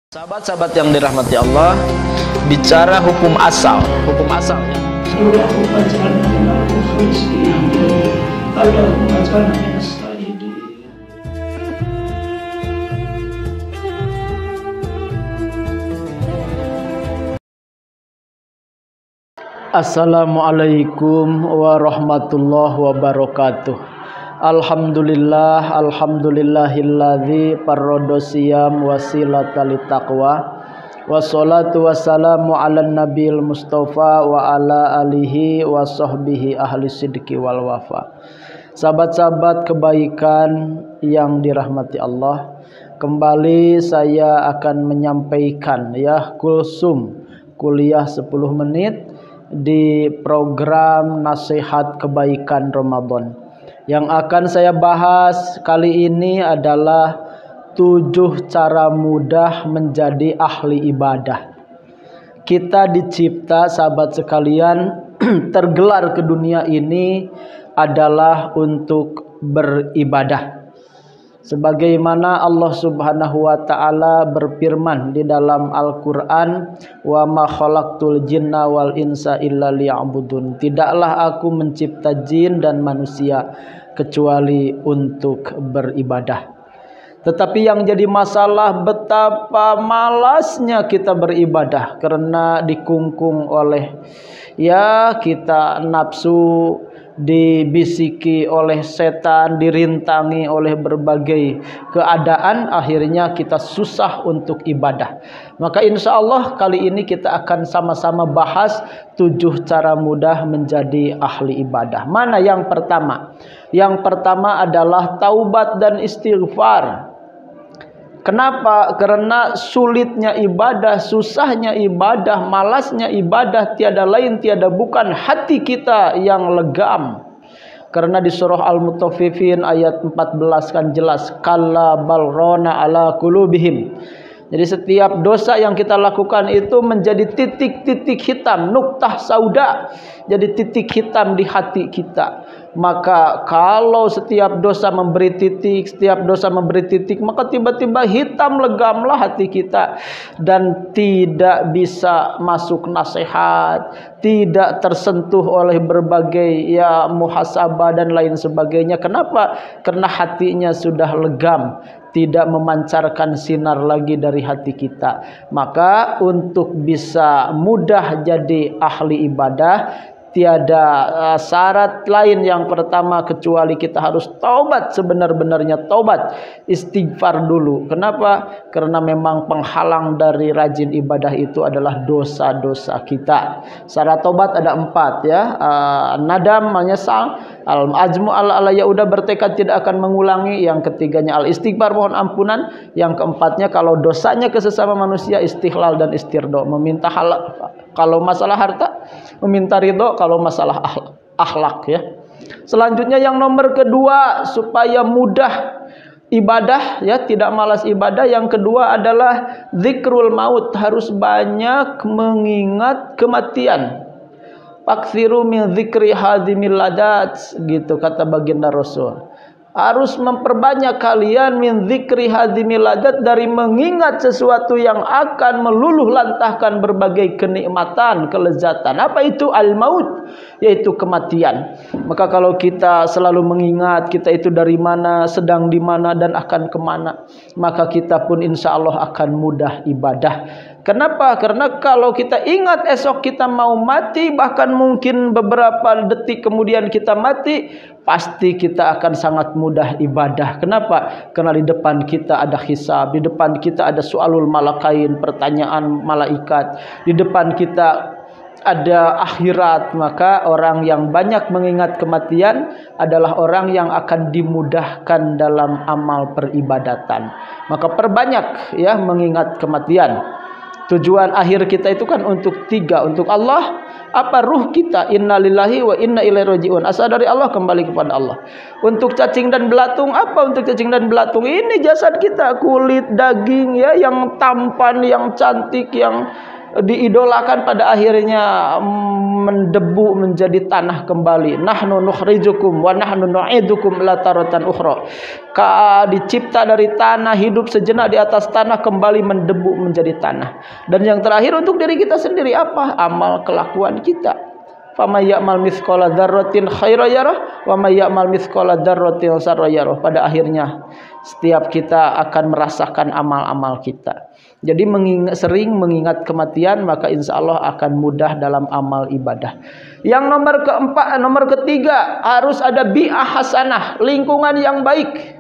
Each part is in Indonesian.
Sahabat-sahabat yang dirahmati Allah, bicara hukum asal ya. Assalamualaikum warahmatullahi wabarakatuh. Alhamdulillahilladzi farrada siyam wasilata litaqwa wassalatu wassalamu ala nabiyil mustafa wa ala alihi wa sahbihi ahli sidqi wal wafa. Sahabat-sahabat kebaikan yang dirahmati Allah, kembali saya akan menyampaikan kulsum kuliah 10 menit di program nasihat kebaikan Ramadan. Yang akan saya bahas kali ini adalah 7 cara mudah menjadi ahli ibadah. Kita dicipta, sahabat sekalian, tergelar ke dunia ini adalah untuk beribadah. Sebagaimana Allah Subhanahu wa taala berfirman di dalam Al-Qur'an, "Wa ma khalaqtul jinna wal insa illa liya'budun." Tidaklah aku mencipta jin dan manusia kecuali untuk beribadah. Tetapi yang jadi masalah, betapa malasnya kita beribadah karena dikungkung oleh kita nafsu, dibisiki oleh setan, dirintangi oleh berbagai keadaan, akhirnya kita susah untuk ibadah. Maka insya Allah kali ini kita akan sama-sama bahas 7 cara mudah menjadi ahli ibadah. Mana yang pertama? Yang pertama adalah taubat dan istighfar. Kenapa? Karena sulitnya ibadah, susahnya ibadah, malasnya ibadah tiada lain tiada bukan hati kita yang legam. Karena di surah Al-Mutaffifin ayat 14 kan jelas, kalla bal rana ala qulubihim. Jadi setiap dosa yang kita lakukan itu menjadi titik-titik hitam, nuktah sauda, jadi titik hitam di hati kita. Maka kalau setiap dosa memberi titik, maka tiba-tiba hitam legamlah hati kita dan tidak bisa masuk nasihat, tidak tersentuh oleh berbagai muhasabah dan lain sebagainya. Kenapa? Karena hatinya sudah legam, tidak memancarkan sinar lagi dari hati kita. Maka untuk bisa mudah jadi ahli ibadah, tiada syarat lain yang pertama kecuali kita harus taubat, sebenar-benarnya taubat, istighfar dulu. Kenapa? Karena memang penghalang dari rajin ibadah itu adalah dosa-dosa kita. Syarat taubat ada 4 nadam, menyesal, al-azmu ala udah bertekad tidak akan mengulangi. Yang ketiganya al-istighfar, mohon ampunan. Yang keempatnya kalau dosanya ke sesama manusia, istihlal dan istirdo, meminta halal kalau masalah harta, meminta ridho kalau masalah akhlak Selanjutnya yang nomor kedua, supaya mudah ibadah tidak malas ibadah, yang kedua adalah zikrul maut, harus banyak mengingat kematian. Faksiru min zikri hadimil ladat, gitu kata baginda Rasul. Harus memperbanyak kalian min zikri hadimil ladat, dari mengingat sesuatu yang akan meluluh lantahkan berbagai kenikmatan, kelezatan. Apa itu al-maut? Yaitu kematian. Maka kalau kita selalu mengingat kita itu dari mana, sedang di mana, dan akan kemana, maka kita pun insya Allah akan mudah ibadah. Kenapa? Karena kalau kita ingat esok kita mau mati, bahkan mungkin beberapa detik kemudian kita mati, pasti kita akan sangat mudah ibadah. Kenapa? Karena di depan kita ada hisab, di depan kita ada su'alul malakain, pertanyaan malaikat, di depan kita ada akhirat. Maka orang yang banyak mengingat kematian adalah orang yang akan dimudahkan dalam amal peribadatan. Maka perbanyak mengingat kematian. Tujuan akhir kita itu kan untuk 3, untuk Allah, ruh kita, innalillahi wa inna ilaihi rajiun, asal dari Allah kembali kepada Allah. Untuk cacing dan belatung, apa untuk cacing dan belatung? Ini jasad kita, kulit, daging yang tampan, yang cantik, yang diidolakan pada akhirnya mendebu menjadi tanah kembali. Nahnu nukhrijukum wa nahnu nu'idukum ila taratan ukhra. Dicipta dari tanah, hidup sejenak di atas tanah, kembali mendebu menjadi tanah. Dan yang terakhir untuk diri kita sendiri apa? Amal kelakuan kita. Faman ya'mal mithqala dzarratin khairan yarah wa may ya'mal mithqala dzarratin syarran yarah. Pada akhirnya setiap kita akan merasakan amal-amal kita. Jadi sering mengingat kematian, maka insya Allah akan mudah dalam amal ibadah. Yang nomor ketiga, harus ada bi'ah hasanah, lingkungan yang baik.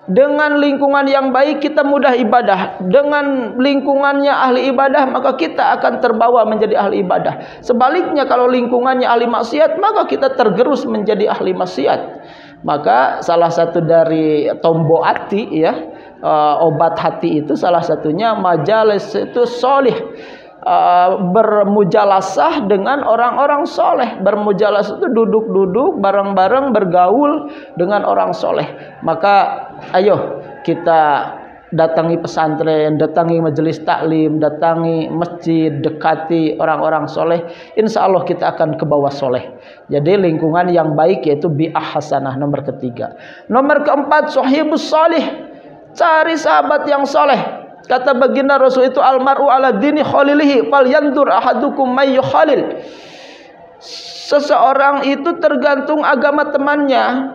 Dengan lingkungan yang baik kita mudah ibadah. Dengan lingkungannya ahli ibadah, maka kita akan terbawa menjadi ahli ibadah. Sebaliknya kalau lingkungannya ahli maksiat, maka kita tergerus menjadi ahli maksiat. Maka salah satu dari tombo hati, ya, obat hati itu salah satunya majalis itu solih. Bermujalasah dengan orang-orang soleh. Bermujalasah itu duduk-duduk bareng-bareng, bergaul dengan orang soleh. Maka ayo kita datangi pesantren, datangi majelis taklim, datangi masjid, dekati orang-orang soleh. Insya Allah kita akan ke bawah soleh. Jadi lingkungan yang baik yaitu bi'ah hasanah, nomor ketiga. Nomor keempat, sohibus solih, cari sahabat yang soleh. Kata baginda Rasul itu, almaru ala dini khalilihi falyandur ahadukum may yukhalil. Seseorang itu tergantung agama temannya.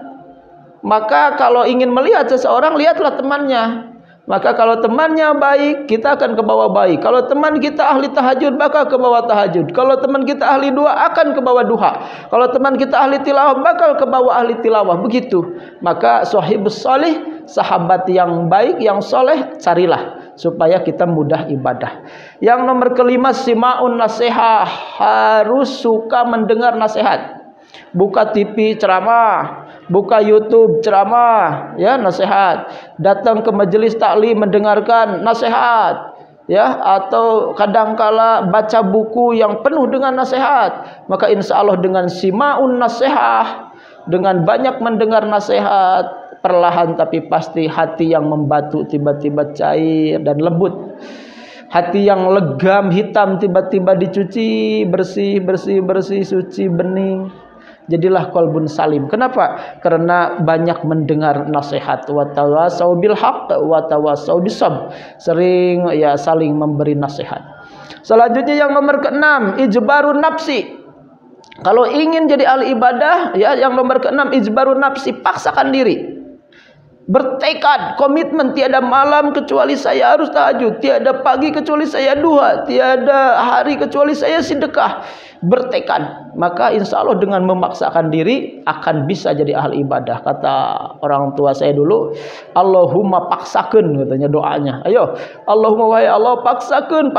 Maka kalau ingin melihat seseorang, lihatlah temannya. Maka kalau temannya baik, kita akan ke bawah baik. Kalau teman kita ahli tahajud, maka ke bawah tahajud. Kalau teman kita ahli duha, akan ke bawah duha. Kalau teman kita ahli tilawah, bakal ke bawah ahli tilawah. Begitu. Maka sahibus salih, sahabat yang baik, yang soleh, carilah supaya kita mudah ibadah. Yang nomor kelima, sima'un nasihah, harus suka mendengar nasihat. Buka TV ceramah, buka YouTube ceramah, ya, nasihat. Datang ke majelis taklim mendengarkan nasihat, ya, atau kadangkala baca buku yang penuh dengan nasihat. Maka insya Allah dengan sima'un nasihah, dengan banyak mendengar nasihat, perlahan tapi pasti hati yang membatu tiba-tiba cair dan lembut. Hati yang legam hitam tiba-tiba dicuci bersih, suci, bening. Jadilah qalbun salim. Kenapa? Karena banyak mendengar nasihat. Wa tawasau bil haqq wa tawasau bisabr. Sering ya saling memberi nasihat. Selanjutnya yang nomor keenam, ijbarun nafsi. Kalau ingin jadi ahli ibadah, ya, yang nomor keenam, ijbarun nafsi, paksakan diri. Bertekad, komitmen, tiada malam kecuali saya harus tahajud, tiada pagi kecuali saya duha, tiada hari kecuali saya sedekah. Bertekad, maka insya Allah dengan memaksakan diri akan bisa jadi ahli ibadah. Kata orang tua saya dulu, Allahumma paksakan, katanya doanya. Ayo, Allahumma wahai Allah paksakan.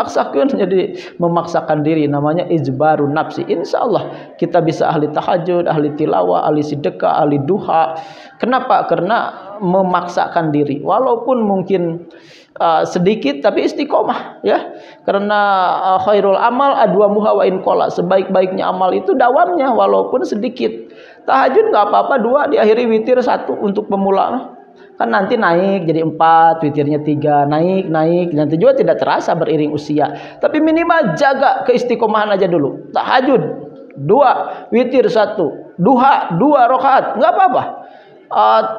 Jadi memaksakan diri, namanya ijbarun nafsi. Insya Allah kita bisa ahli tahajud, ahli tilawah, ahli sedekah, ahli duha. Kenapa? Karena memaksakan diri, walaupun mungkin sedikit tapi istiqomah, ya. Karena khairul amal adwamuha wa in qala, sebaik-baiknya amal itu dawamnya walaupun sedikit. Tahajud nggak apa-apa 2, diakhiri witir 1 untuk pemula. Kan nanti naik jadi 4, witirnya 3, naik, nanti juga tidak terasa beriring usia. Tapi minimal jaga keistiqomahan aja dulu. Tahajud 2, witir 1, duha 2 rakaat, nggak apa-apa.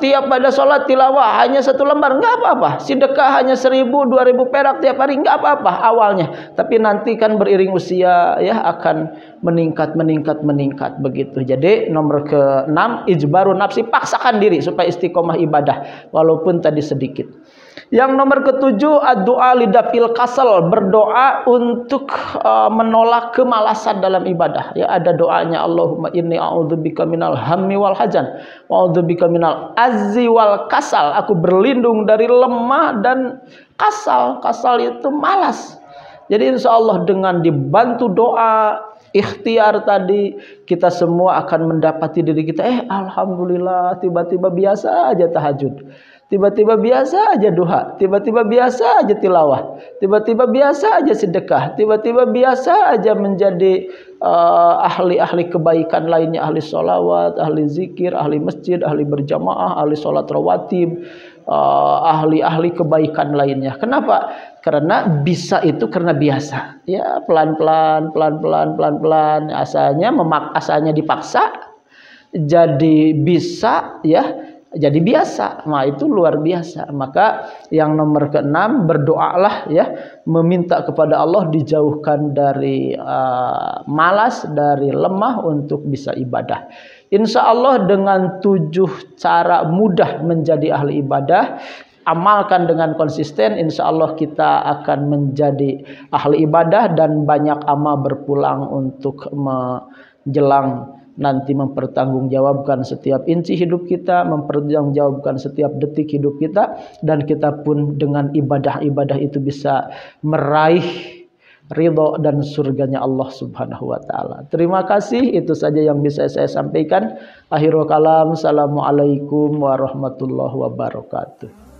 Tiap pada sholat tilawah hanya 1 lembar, nggak apa-apa. Sedekah hanya 1000-2000 perak tiap hari, nggak apa-apa awalnya. Tapi nanti kan beriring usia, ya, akan meningkat begitu. Jadi nomor ke-6, ijbarun nafsi, paksakan diri supaya istiqomah ibadah walaupun tadi sedikit. Yang nomor ke-7, ad-du'a lidafil kasal, berdoa untuk menolak kemalasan dalam ibadah. Ya, ada doanya, Allahumma inni a'udzubika minal hammi wal hazan wa a'udzubika minal azzi wal kasal. Aku berlindung dari lemah dan kasal. Kasal itu malas. Jadi insya Allah dengan dibantu doa, ikhtiar tadi, kita semua akan mendapati diri kita, alhamdulillah, tiba-tiba biasa aja tahajud. tiba-tiba biasa aja duha, tiba-tiba biasa aja tilawah, tiba-tiba biasa aja sedekah, tiba-tiba biasa aja menjadi ahli-ahli kebaikan lainnya, ahli sholawat, ahli zikir, ahli masjid, ahli berjamaah, ahli sholat rawatib, ahli-ahli kebaikan lainnya. Kenapa? Karena bisa itu karena biasa. Ya, pelan-pelan, pelan-pelan, pelan-pelan. Asalnya dipaksa jadi bisa, ya, jadi biasa. Nah, itu luar biasa. Maka yang nomor keenam, berdoalah, ya, meminta kepada Allah dijauhkan dari malas, dari lemah untuk bisa ibadah. Insya Allah dengan 7 cara mudah menjadi ahli ibadah, amalkan dengan konsisten, insya Allah kita akan menjadi ahli ibadah dan banyak amal berpulang untuk menjelang nanti mempertanggungjawabkan setiap inci hidup kita, mempertanggungjawabkan setiap detik hidup kita, dan kita pun dengan ibadah-ibadah itu bisa meraih ridho dan surganya Allah Subhanahu wa taala. Terima kasih, itu saja yang bisa saya sampaikan. Akhirul kalam, assalamualaikum warahmatullahi wabarakatuh.